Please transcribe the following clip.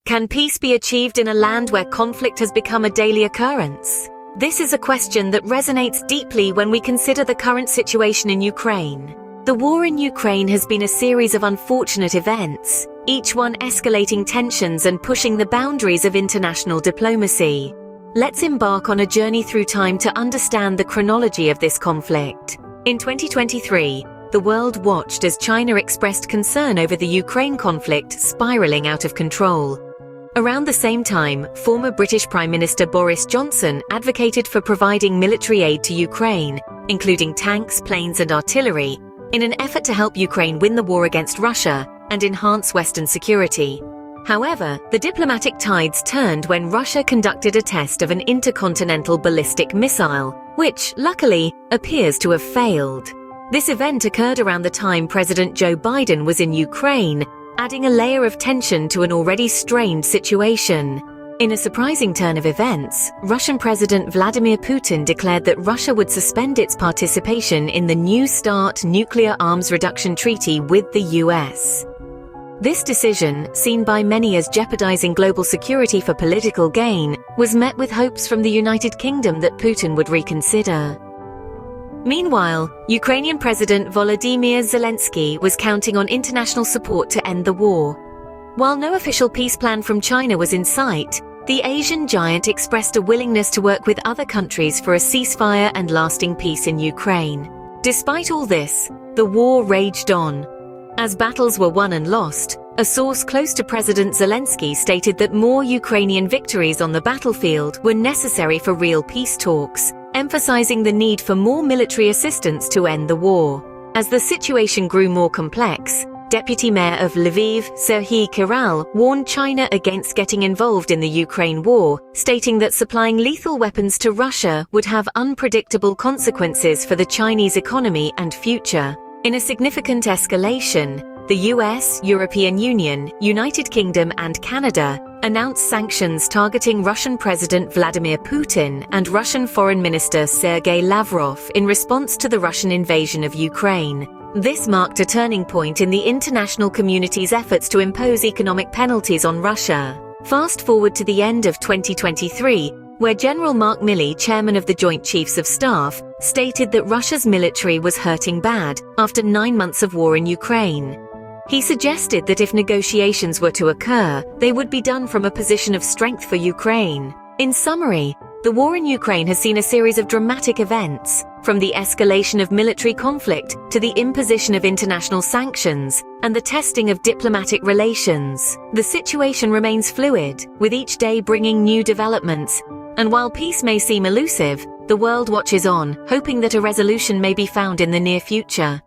Can peace be achieved in a land where conflict has become a daily occurrence? This is a question that resonates deeply when we consider the current situation in Ukraine. The war in Ukraine has been a series of unfortunate events, each one escalating tensions and pushing the boundaries of international diplomacy. Let's embark on a journey through time to understand the chronology of this conflict. In 2023, the world watched as China expressed concern over the Ukraine conflict spiraling out of control. Around the same time, former British Prime Minister Boris Johnson advocated for providing military aid to Ukraine, including tanks, planes and artillery, in an effort to help Ukraine win the war against Russia and enhance Western security. However, the diplomatic tides turned when Russia conducted a test of an intercontinental ballistic missile, which, luckily, appears to have failed. This event occurred around the time President Joe Biden was in Ukraine, adding a layer of tension to an already strained situation. In a surprising turn of events, Russian President Vladimir Putin declared that Russia would suspend its participation in the New START nuclear arms reduction treaty with the US. This decision, seen by many as jeopardizing global security for political gain, was met with hopes from the United Kingdom that Putin would reconsider. Meanwhile, Ukrainian President Volodymyr Zelensky was counting on international support to end the war. While no official peace plan from China was in sight, the Asian giant expressed a willingness to work with other countries for a ceasefire and lasting peace in Ukraine. Despite all this, the war raged on. As battles were won and lost, a source close to President Zelensky stated that more Ukrainian victories on the battlefield were necessary for real peace talks, emphasizing the need for more military assistance to end the war. As the situation grew more complex, Deputy Mayor of Lviv, Serhiy Kiral, warned China against getting involved in the Ukraine war, stating that supplying lethal weapons to Russia would have unpredictable consequences for the Chinese economy and future. In a significant escalation, the US, European Union, United Kingdom and Canada announced sanctions targeting Russian President Vladimir Putin and Russian Foreign Minister Sergei Lavrov in response to the Russian invasion of Ukraine. This marked a turning point in the international community's efforts to impose economic penalties on Russia. Fast forward to the end of 2023, where General Mark Milley, chairman of the Joint Chiefs of Staff, stated that Russia's military was hurting bad after 9 months of war in Ukraine. He suggested that if negotiations were to occur, they would be done from a position of strength for Ukraine. In summary, the war in Ukraine has seen a series of dramatic events, from the escalation of military conflict to the imposition of international sanctions and the testing of diplomatic relations. The situation remains fluid, with each day bringing new developments. And while peace may seem elusive, the world watches on, hoping that a resolution may be found in the near future.